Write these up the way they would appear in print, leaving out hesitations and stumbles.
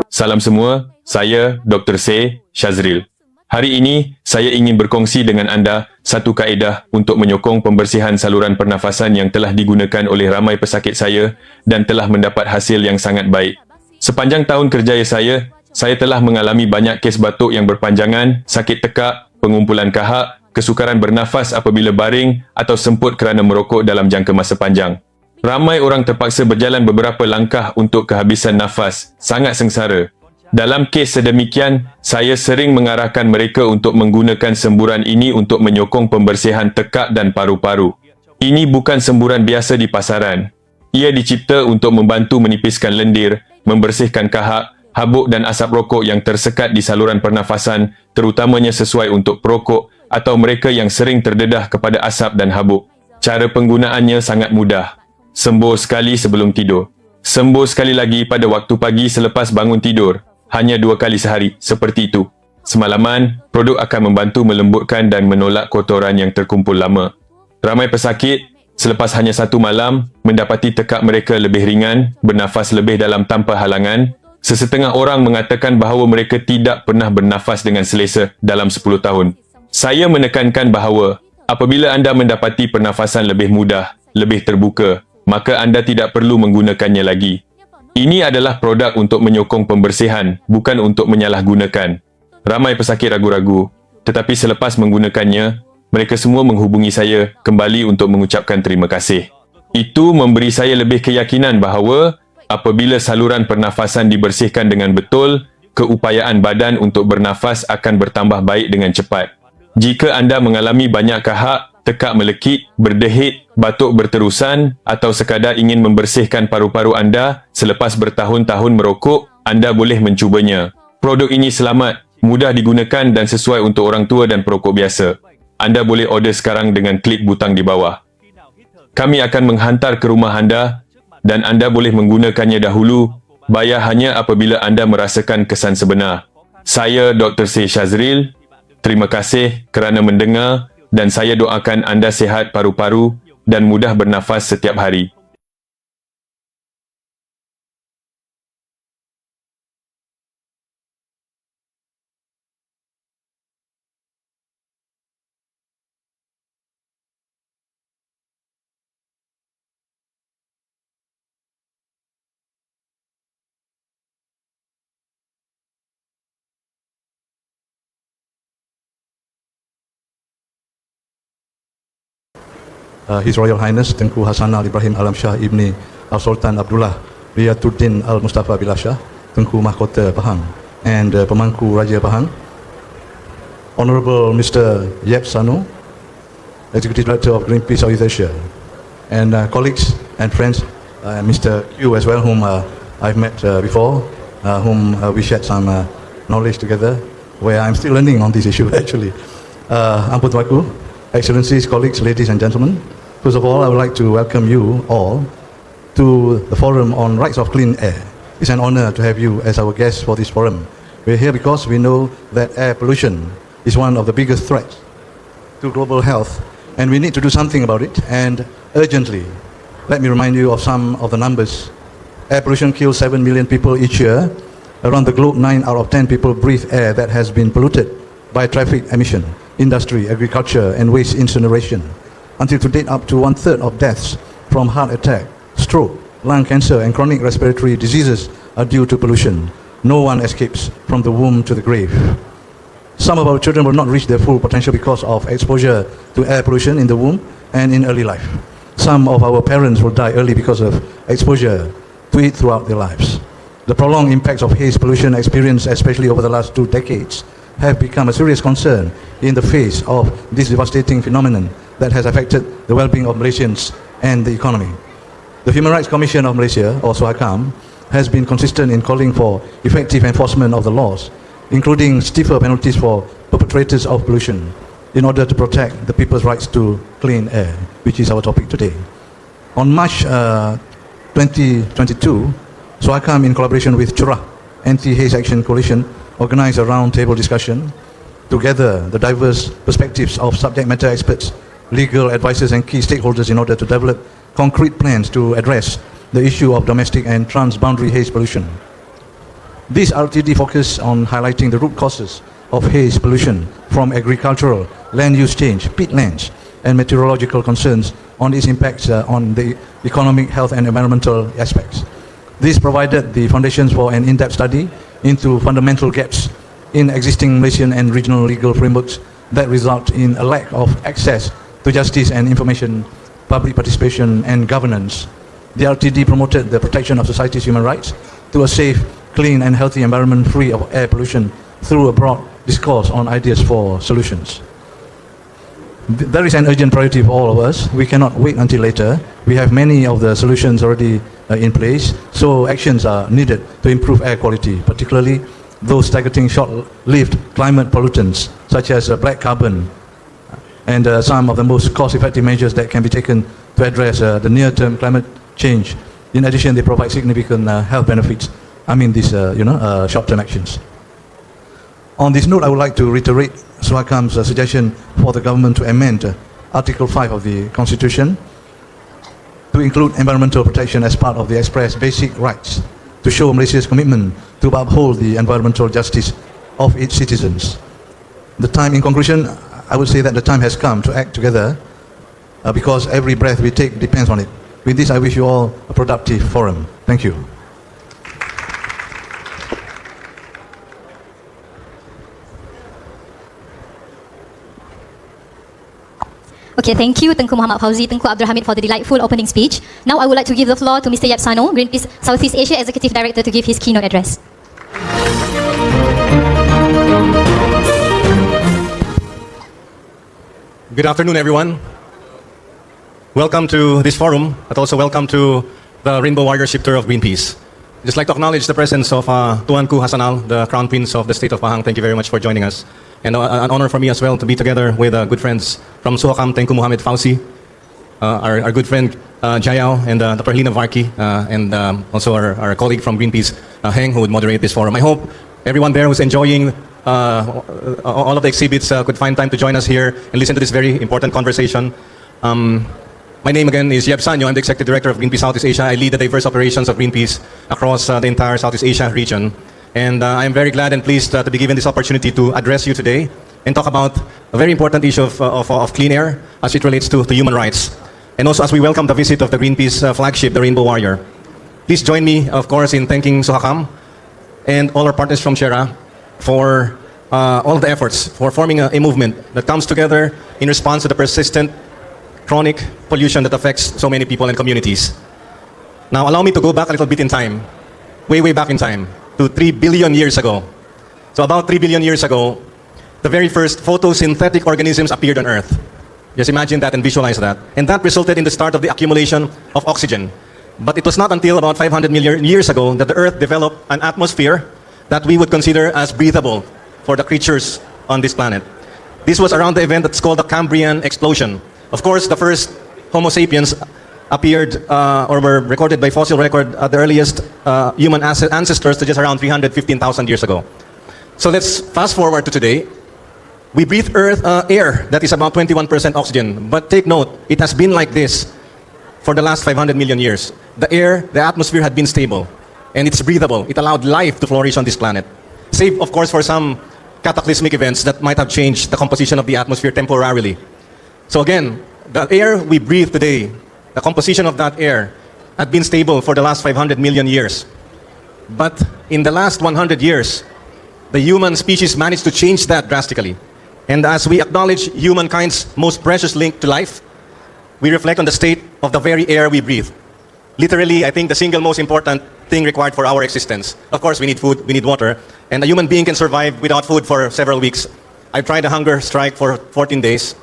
Salam semua, saya Dr. Shazril. Hari ini, saya ingin berkongsi dengan anda satu kaedah untuk menyokong pembersihan saluran pernafasan yang telah digunakan oleh ramai pesakit saya dan telah mendapat hasil yang sangat baik. Sepanjang tahun kerjaya saya telah mengalami banyak kes batuk yang berpanjangan, sakit tekak, pengumpulan kahak, kesukaran bernafas apabila baring atau semput kerana merokok dalam jangka masa panjang. Ramai orang terpaksa berjalan beberapa langkah untuk kehabisan nafas, sangat sengsara. Dalam kes sedemikian, saya sering mengarahkan mereka untuk menggunakan semburan ini untuk menyokong pembersihan tekak dan paru-paru. Ini bukan semburan biasa di pasaran. Ia dicipta untuk membantu menipiskan lendir, membersihkan kahak, habuk dan asap rokok yang tersekat di saluran pernafasan, terutamanya sesuai untuk perokok atau mereka yang sering terdedah kepada asap dan habuk. Cara penggunaannya sangat mudah. Sembur sekali sebelum tidur. Sembur sekali lagi pada waktu pagi selepas bangun tidur. Hanya 2 kali sehari, seperti itu. Semalaman, produk akan membantu melembutkan dan menolak kotoran yang terkumpul lama. Ramai pesakit, selepas hanya 1 malam, mendapati tekak mereka lebih ringan, bernafas lebih dalam tanpa halangan. Sesetengah orang mengatakan bahawa mereka tidak pernah bernafas dengan selesa dalam 10 tahun. Saya menekankan bahawa, apabila anda mendapati pernafasan lebih mudah, lebih terbuka, maka anda tidak perlu menggunakannya lagi. Ini adalah produk untuk menyokong pembersihan, bukan untuk menyalahgunakan. Ramai pesakit ragu-ragu, tetapi selepas menggunakannya, mereka semua menghubungi saya kembali untuk mengucapkan terima kasih. Itu memberi saya lebih keyakinan bahawa apabila saluran pernafasan dibersihkan dengan betul, keupayaan badan untuk bernafas akan bertambah baik dengan cepat. Jika anda mengalami banyak kahak, tekak melekit, berdehit, batuk berterusan atau sekadar ingin membersihkan paru-paru anda selepas bertahun-tahun merokok, anda boleh mencubanya. Produk ini selamat, mudah digunakan dan sesuai untuk orang tua dan perokok biasa. Anda boleh order sekarang dengan klik butang di bawah. Kami akan menghantar ke rumah anda dan anda boleh menggunakannya dahulu. Bayar hanya apabila anda merasakan kesan sebenar. Saya Dr. Shazril. Terima kasih kerana mendengar. Dan saya doakan anda sihat paru-paru dan mudah bernafas setiap hari. His Royal Highness Tengku Hassan Al-Ibrahim Alam Shah Ibni Al-Sultan Abdullah Riyatuddin Al-Mustafa Billah Shah, Tengku Mahkota Pahang, and Pemangku Raja Pahang, Honorable Mr. Yep Sano, Executive Director of Greenpeace Southeast Asia, and colleagues and friends, Mr. Q as well, whom I've met before, whom we shared some knowledge together, where I'm still learning on this issue actually. Ampun Tuanku, Excellencies, colleagues, ladies and gentlemen, first of all, I would like to welcome you all to the Forum on Rights of Clean Air. It's an honor to have you as our guests for this forum. We're here because we know that air pollution is one of the biggest threats to global health, and we need to do something about it, and urgently. Let me remind you of some of the numbers. Air pollution kills 7 million people each year. Around the globe, 9 out of 10 people breathe air that has been polluted by traffic emission, industry, agriculture, and waste incineration. Until to date, up to 1/3 of deaths from heart attack, stroke, lung cancer, and chronic respiratory diseases are due to pollution. No one escapes from the womb to the grave. Some of our children will not reach their full potential because of exposure to air pollution in the womb and in early life. Some of our parents will die early because of exposure to it throughout their lives. The prolonged impacts of haze pollution experienced, especially over the last 2 decades, have become a serious concern in the face of this devastating phenomenon that has affected the well-being of Malaysians and the economy. The Human Rights Commission of Malaysia, or SUHACAM, has been consistent in calling for effective enforcement of the laws, including stiffer penalties for perpetrators of pollution, in order to protect the people's rights to clean air, which is our topic today. On March 2022, SUHACAM, in collaboration with Curah Anti-Haze Action Coalition, organize a round-table discussion to gather the diverse perspectives of subject matter experts, legal advisors and key stakeholders in order to develop concrete plans to address the issue of domestic and transboundary haze pollution. This RTD focus on highlighting the root causes of haze pollution from agricultural, land use change, peatlands, and meteorological concerns on its impacts on the economic, health, and environmental aspects. This provided the foundations for an in-depth study into fundamental gaps in existing Malaysian and regional legal frameworks that result in a lack of access to justice and information, public participation, and governance. The RTD promoted the protection of society's human rights to a safe, clean, and healthy environment free of air pollution through a broad discourse on ideas for solutions. There is an urgent priority for all of us. We cannot wait until later. We have many of the solutions already in place, so actions are needed to improve air quality, particularly those targeting short-lived climate pollutants such as black carbon, and some of the most cost-effective measures that can be taken to address the near-term climate change. In addition, they provide significant health benefits. I mean these short-term actions. On this note, I would like to reiterate Suhakam's suggestion for the government to amend Article 5 of the Constitution to include environmental protection as part of the express basic rights, to show Malaysia's commitment to uphold the environmental justice of its citizens. In conclusion, I would say that the time has come to act together because every breath we take depends on it. With this, I wish you all a productive forum. Thank you. Okay, thank you Tengku Muhammad Fauzi, Tengku Abdul Hamid for the delightful opening speech. Now I would like to give the floor to Mr. Yap Sano, Greenpeace Southeast Asia Executive Director, to give his keynote address. Good afternoon, everyone. Welcome to this forum, but also welcome to the Rainbow Warrior Shifter of Greenpeace. I'd just like to acknowledge the presence of Tuanku Hasanal, the Crown Prince of the State of Pahang. Thank you very much for joining us. And an honor for me as well to be together with good friends from Suhakam, Tengku Muhammad Fauzi, our good friend Jayao, and Dr. Helena Varki, and also our colleague from Greenpeace, Heng, who would moderate this forum. I hope everyone there who's enjoying all of the exhibits could find time to join us here and listen to this very important conversation. My name again is Yap Sanyo. I'm the Executive Director of Greenpeace Southeast Asia. I lead the diverse operations of Greenpeace across the entire Southeast Asia region. And I'm very glad and pleased to be given this opportunity to address you today and talk about a very important issue of clean air as it relates to human rights. And also as we welcome the visit of the Greenpeace flagship, the Rainbow Warrior. Please join me, of course, in thanking Suhakam and all our partners from Shera for all of the efforts for forming a movement that comes together in response to the persistent chronic pollution that affects so many people and communities. Now, allow me to go back a little bit in time, way back in time, to 3 billion years ago. So about 3 billion years ago, the very first photosynthetic organisms appeared on Earth. Just imagine that and visualize that. And that resulted in the start of the accumulation of oxygen. But it was not until about 500 million years ago that the Earth developed an atmosphere that we would consider as breathable for the creatures on this planet. This was around the event that's called the Cambrian explosion. Of course, the first Homo sapiens appeared or were recorded by fossil record at the earliest human ancestors to just around 315,000 years ago. So let's fast forward to today. We breathe air that is about 21% oxygen. But take note, it has been like this for the last 500 million years. The atmosphere had been stable and it's breathable. It allowed life to flourish on this planet. Save, of course, for some cataclysmic events that might have changed the composition of the atmosphere temporarily. So again, the air we breathe today, the composition of that air had been stable for the last 500 million years. But in the last 100 years, the human species managed to change that drastically. And as we acknowledge humankind's most precious link to life, we reflect on the state of the very air we breathe. Literally, I think the single most important thing required for our existence. Of course, we need food, we need water, and a human being can survive without food for several weeks. I've tried a hunger strike for 14 days,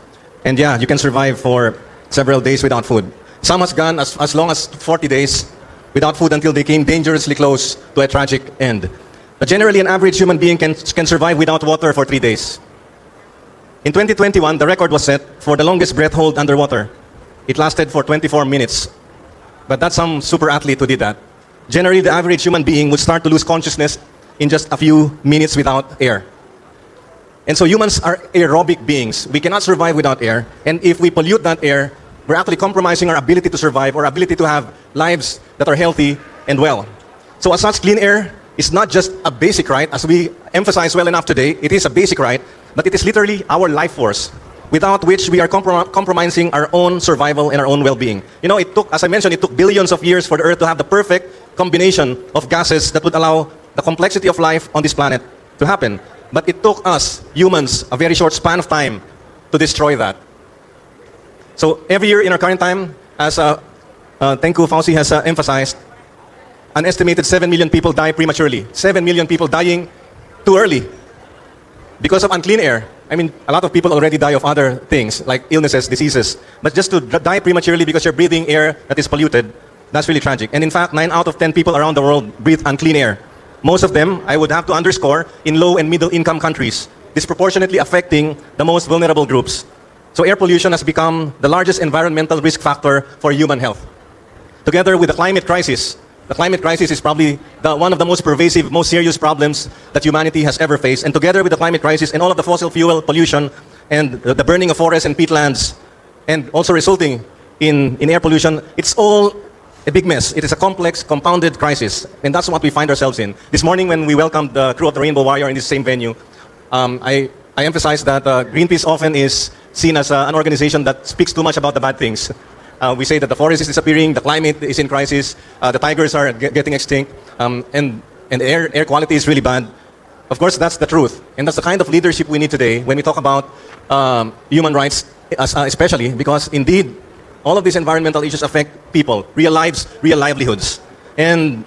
and yeah, you can survive for several days without food. Some has gone as long as 40 days without food until they came dangerously close to a tragic end. But generally, an average human being can survive without water for 3 days. In 2021, the record was set for the longest breath hold underwater. It lasted for 24 minutes. But that's some super athlete who did that. Generally, the average human being would start to lose consciousness in just a few minutes without air. And so humans are aerobic beings. We cannot survive without air. And if we pollute that air, we're actually compromising our ability to survive, or ability to have lives that are healthy and well. So as such, clean air is not just a basic right, as we emphasize well enough today. It is a basic right, but it is literally our life force, without which we are compromising our own survival and our own well-being. You know, it took, as I mentioned, it took billions of years for the Earth to have the perfect combination of gases that would allow the complexity of life on this planet to happen. But it took us, humans, a very short span of time to destroy that. So every year in our current time, as Tengku Fauzi has emphasized, an estimated 7 million people die prematurely. 7 million people dying too early because of unclean air. I mean, a lot of people already die of other things, like illnesses, diseases. But just to die prematurely because you're breathing air that is polluted, that's really tragic. And in fact, 9 out of 10 people around the world breathe unclean air. Most of them, I would have to underscore, in low and middle income countries, disproportionately affecting the most vulnerable groups. So air pollution has become the largest environmental risk factor for human health. Together with the climate crisis is probably one of the most pervasive, most serious problems that humanity has ever faced. And together with the climate crisis and all of the fossil fuel pollution and the burning of forests and peatlands, and also resulting in air pollution, it's all a big mess. It is a complex, compounded crisis. And that's what we find ourselves in. This morning when we welcomed the crew of the Rainbow Warrior in this same venue, I emphasized that Greenpeace often is seen as an organization that speaks too much about the bad things. We say that the forest is disappearing, the climate is in crisis, the tigers are getting extinct, and the air quality is really bad. Of course, that's the truth. And that's the kind of leadership we need today when we talk about human rights, especially because indeed, all of these environmental issues affect people, real lives, real livelihoods. And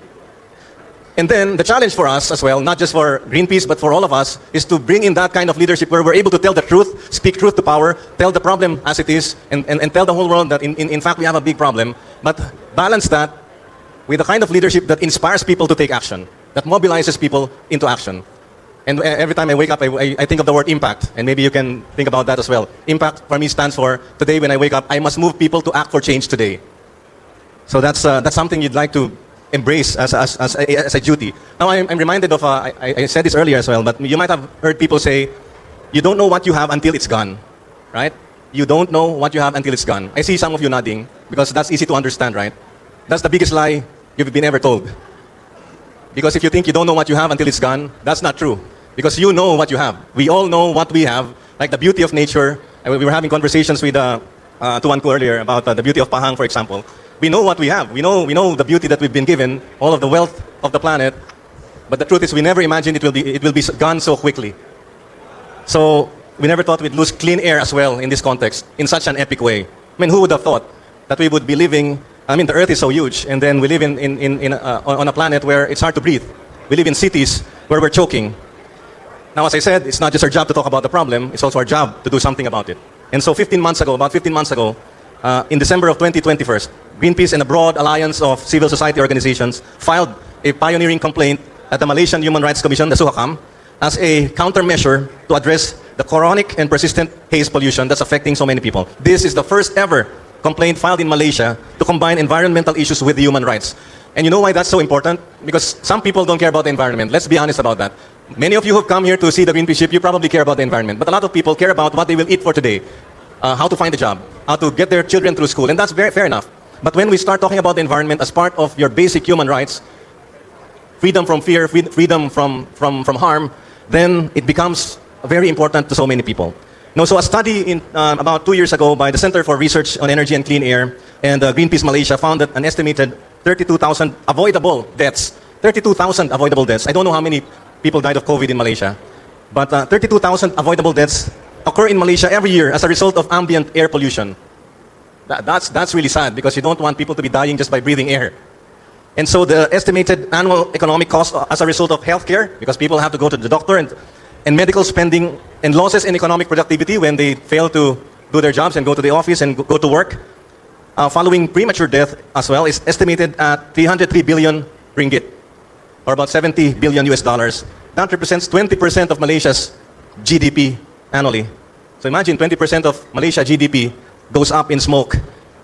then the challenge for us as well, not just for Greenpeace, but for all of us, is to bring in that kind of leadership where we're able to tell the truth, speak truth to power, tell the problem as it is, and tell the whole world that in fact we have a big problem, but balance that with the kind of leadership that inspires people to take action, that mobilizes people into action. And every time I wake up, I think of the word impact, and maybe you can think about that as well. Impact for me stands for, today when I wake up, I must move people to act for change today. So that's something you'd like to embrace as a duty. Now I'm reminded of, I said this earlier as well, but you might have heard people say, you don't know what you have until it's gone, right? You don't know what you have until it's gone. I see some of you nodding, because that's easy to understand, right? That's the biggest lie you've been ever told. Because if you think you don't know what you have until it's gone, that's not true. Because you know what you have. We all know what we have, like the beauty of nature. We were having conversations with Tuanku earlier about the beauty of Pahang, for example. We know what we have. We know the beauty that we've been given, all of the wealth of the planet. But the truth is, we never imagined it will be gone so quickly. So we never thought we'd lose clean air as well in this context, in such an epic way. I mean, who would have thought that we would be living? I mean, the Earth is so huge, and then we live on a planet where it's hard to breathe. We live in cities where we're choking. Now, as I said, it's not just our job to talk about the problem; it's also our job to do something about it. And so, about 15 months ago, in December of 2021, Greenpeace and a broad alliance of civil society organizations filed a pioneering complaint at the Malaysian Human Rights Commission, the SUHAKAM, as a countermeasure to address the chronic and persistent haze pollution that's affecting so many people. This is the first ever complaint filed in Malaysia to combine environmental issues with human rights. And you know why that's so important? Because some people don't care about the environment. Let's be honest about that. Many of you who've come here to see the Greenpeace ship, you probably care about the environment. But a lot of people care about what they will eat for today, how to find a job, how to get their children through school. And that's very fair enough. But when we start talking about the environment as part of your basic human rights, freedom from fear, freedom from harm, then it becomes very important to so many people. No, so a study about 2 years ago by the Center for Research on Energy and Clean Air and Greenpeace Malaysia found that an estimated 32,000 avoidable deaths. 32,000 avoidable deaths. I don't know how many people died of COVID in Malaysia, but 32,000 avoidable deaths occur in Malaysia every year as a result of ambient air pollution. That's really sad, because you don't want people to be dying just by breathing air. And so the estimated annual economic cost as a result of healthcare, because people have to go to the doctor, and medical spending and losses in economic productivity when they fail to do their jobs and go to the office and go to work, following premature death as well, is estimated at 303 billion ringgit, or about $70 billion US dollars. That represents 20% of Malaysia's GDP annually. So imagine 20% of Malaysia GDP goes up in smoke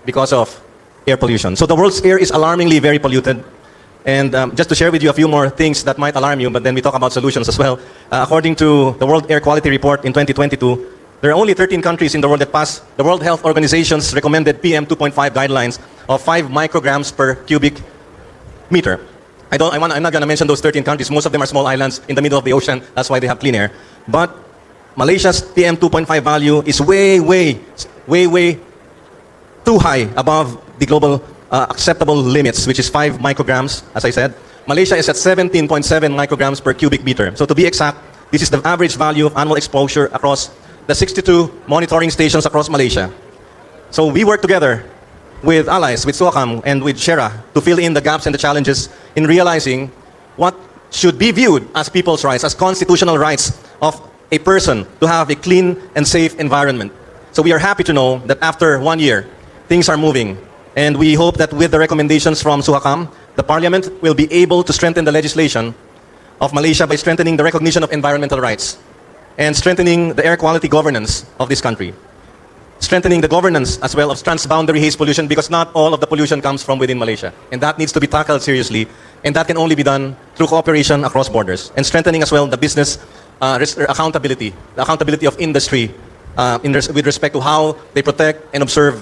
because of air pollution. So the world's air is alarmingly very polluted. And just to share with you a few more things that might alarm you, but then we talk about solutions as well. According to the World Air Quality Report in 2022, there are only 13 countries in the world that pass the World Health Organization's recommended PM 2.5 guidelines of 5 micrograms per cubic meter. I'm not going to mention those 13 countries. Most of them are small islands in the middle of the ocean. That's why they have clean air. But Malaysia's PM 2.5 value is way too high above the global acceptable limits, which is 5 micrograms, as I said. Malaysia is at 17.7 micrograms per cubic meter. So to be exact, this is the average value of annual exposure across the 62 monitoring stations across Malaysia. So we work together with allies, with SOACAM and with SHERA to fill in the gaps and the challenges in realizing what should be viewed as people's rights, as constitutional rights of a person to have a clean and safe environment. So we are happy to know that after 1 year, things are moving. And we hope that with the recommendations from SOACAM, the Parliament will be able to strengthen the legislation of Malaysia by strengthening the recognition of environmental rights and strengthening the air quality governance of this country. Strengthening the governance as well of transboundary haze pollution, because not all of the pollution comes from within Malaysia. And that needs to be tackled seriously. And that can only be done through cooperation across borders. And strengthening as well the business accountability, the accountability of industry with respect to how they protect and observe